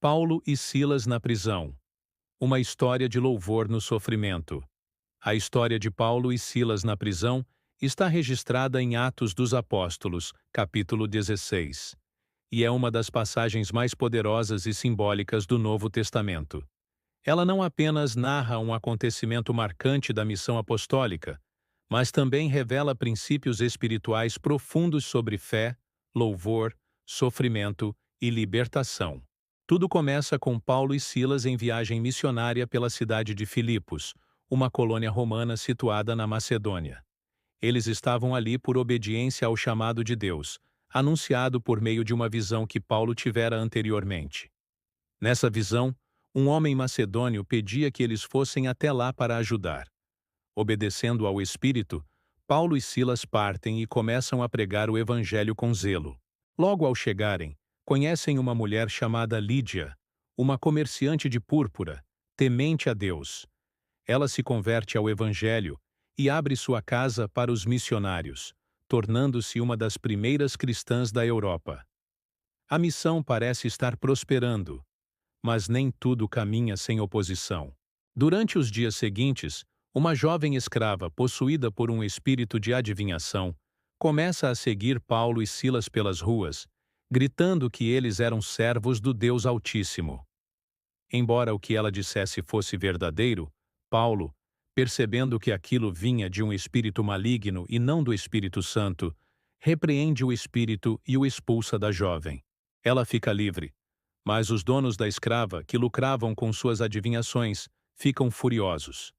Paulo e Silas na prisão. Uma história de louvor no sofrimento. A história de Paulo e Silas na prisão está registrada em Atos dos Apóstolos, capítulo 16, e é uma das passagens mais poderosas e simbólicas do Novo Testamento. Ela não apenas narra um acontecimento marcante da missão apostólica, mas também revela princípios espirituais profundos sobre fé, louvor, sofrimento e libertação. Tudo começa com Paulo e Silas em viagem missionária pela cidade de Filipos, uma colônia romana situada na Macedônia. Eles estavam ali por obediência ao chamado de Deus, anunciado por meio de uma visão que Paulo tivera anteriormente. Nessa visão, um homem macedônio pedia que eles fossem até lá para ajudar. Obedecendo ao Espírito, Paulo e Silas partem e começam a pregar o Evangelho com zelo. Logo ao chegarem, conhecem uma mulher chamada Lídia, uma comerciante de púrpura, temente a Deus. Ela se converte ao Evangelho e abre sua casa para os missionários, tornando-se uma das primeiras cristãs da Europa. A missão parece estar prosperando, mas nem tudo caminha sem oposição. Durante os dias seguintes, uma jovem escrava possuída por um espírito de adivinhação começa a seguir Paulo e Silas pelas ruas, gritando que eles eram servos do Deus Altíssimo. Embora o que ela dissesse fosse verdadeiro, Paulo, percebendo que aquilo vinha de um espírito maligno e não do Espírito Santo, repreende o espírito e o expulsa da jovem. Ela fica livre, mas os donos da escrava, que lucravam com suas adivinhações, ficam furiosos.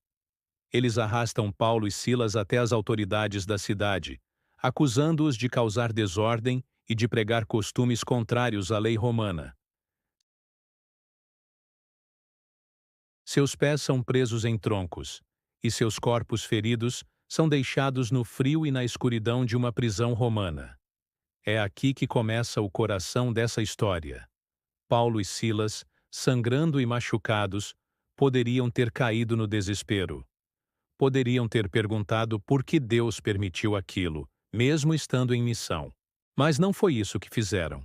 Eles arrastam Paulo e Silas até as autoridades da cidade, acusando-os de causar desordem e de pregar costumes contrários à lei romana. Seus pés são presos em troncos, e seus corpos feridos são deixados no frio e na escuridão de uma prisão romana. É aqui que começa o coração dessa história. Paulo e Silas, sangrando e machucados, poderiam ter caído no desespero. Poderiam ter perguntado por que Deus permitiu aquilo, mesmo estando em missão. Mas não foi isso que fizeram.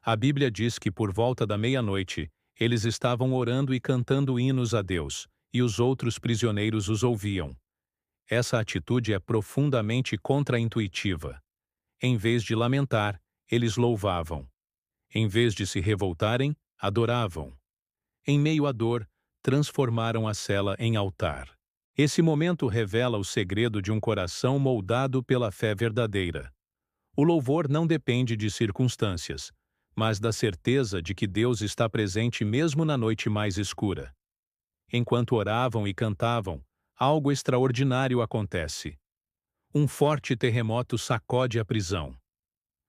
A Bíblia diz que por volta da meia-noite, eles estavam orando e cantando hinos a Deus, e os outros prisioneiros os ouviam. Essa atitude é profundamente contraintuitiva. Em vez de lamentar, eles louvavam. Em vez de se revoltarem, adoravam. Em meio à dor, transformaram a cela em altar. Esse momento revela o segredo de um coração moldado pela fé verdadeira. O louvor não depende de circunstâncias, mas da certeza de que Deus está presente mesmo na noite mais escura. Enquanto oravam e cantavam, algo extraordinário acontece. Um forte terremoto sacode a prisão.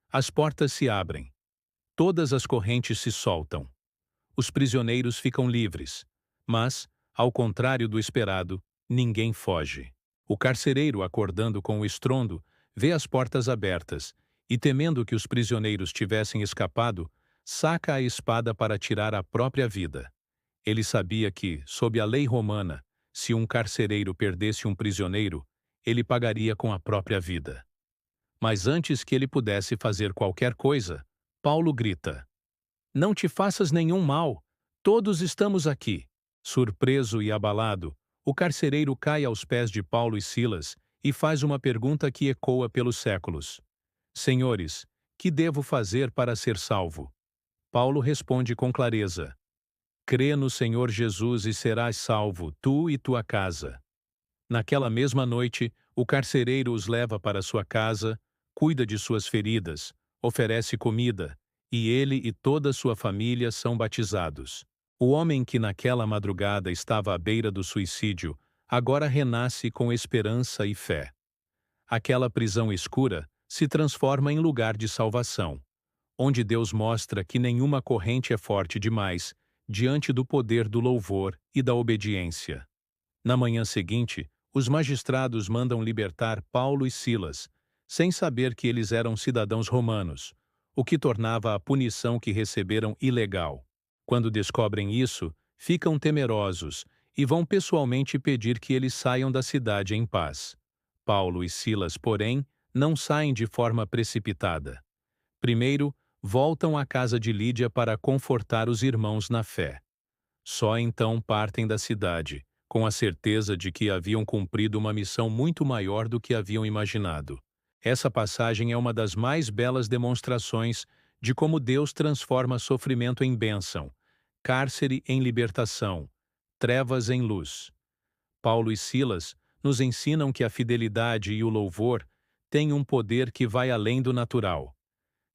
As portas se abrem. Todas as correntes se soltam. Os prisioneiros ficam livres, mas, ao contrário do esperado, ninguém foge. O carcereiro, acordando com o estrondo, vê as portas abertas e, temendo que os prisioneiros tivessem escapado, saca a espada para tirar a própria vida. Ele sabia que, sob a lei romana, se um carcereiro perdesse um prisioneiro, ele pagaria com a própria vida. Mas antes que ele pudesse fazer qualquer coisa, Paulo grita: "Não te faças nenhum mal, todos estamos aqui." Surpreso e abalado, o carcereiro cai aos pés de Paulo e Silas e faz uma pergunta que ecoa pelos séculos: "Senhores, que devo fazer para ser salvo?" Paulo responde com clareza: "Crê no Senhor Jesus e serás salvo, tu e tua casa." Naquela mesma noite, o carcereiro os leva para sua casa, cuida de suas feridas, oferece comida, e ele e toda sua família são batizados. O homem que naquela madrugada estava à beira do suicídio, agora renasce com esperança e fé. Aquela prisão escura se transforma em lugar de salvação, onde Deus mostra que nenhuma corrente é forte demais diante do poder do louvor e da obediência. Na manhã seguinte, os magistrados mandam libertar Paulo e Silas, sem saber que eles eram cidadãos romanos, o que tornava a punição que receberam ilegal. Quando descobrem isso, ficam temerosos e vão pessoalmente pedir que eles saiam da cidade em paz. Paulo e Silas, porém, não saem de forma precipitada. Primeiro, voltam à casa de Lídia para confortar os irmãos na fé. Só então partem da cidade, com a certeza de que haviam cumprido uma missão muito maior do que haviam imaginado. Essa passagem é uma das mais belas demonstrações de como Deus transforma sofrimento em bênção, cárcere em libertação, trevas em luz. Paulo e Silas nos ensinam que a fidelidade e o louvor têm um poder que vai além do natural.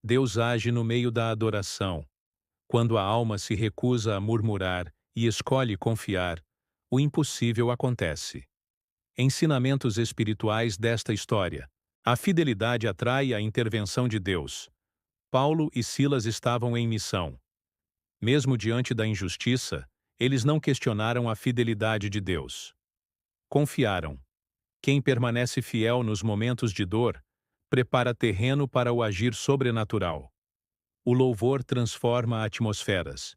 Deus age no meio da adoração. Quando a alma se recusa a murmurar e escolhe confiar, o impossível acontece. Ensinamentos espirituais desta história. A fidelidade atrai a intervenção de Deus. Paulo e Silas estavam em missão. Mesmo diante da injustiça, eles não questionaram a fidelidade de Deus. Confiaram. Quem permanece fiel nos momentos de dor, prepara terreno para o agir sobrenatural. O louvor transforma atmosferas.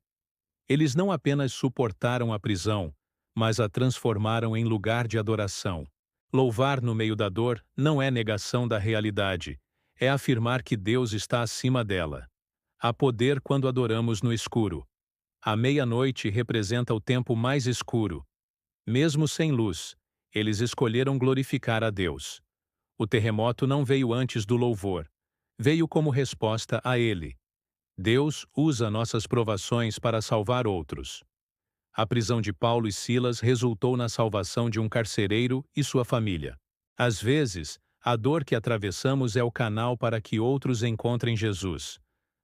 Eles não apenas suportaram a prisão, mas a transformaram em lugar de adoração. Louvar no meio da dor não é negação da realidade, é afirmar que Deus está acima dela. Há poder quando adoramos no escuro. A meia-noite representa o tempo mais escuro. Mesmo sem luz, eles escolheram glorificar a Deus. O terremoto não veio antes do louvor. Veio como resposta a ele. Deus usa nossas provações para salvar outros. A prisão de Paulo e Silas resultou na salvação de um carcereiro e sua família. Às vezes, a dor que atravessamos é o canal para que outros encontrem Jesus.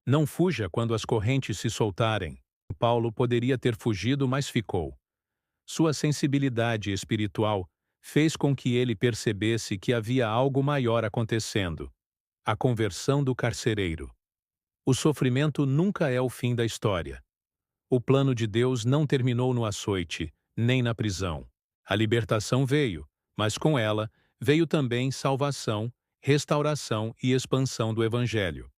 Não fuja quando as correntes se soltarem. Paulo poderia ter fugido, mas ficou. Sua sensibilidade espiritual fez com que ele percebesse que havia algo maior acontecendo: a conversão do carcereiro. O sofrimento nunca é o fim da história. O plano de Deus não terminou no açoite, nem na prisão. A libertação veio, mas com ela veio também salvação, restauração e expansão do Evangelho.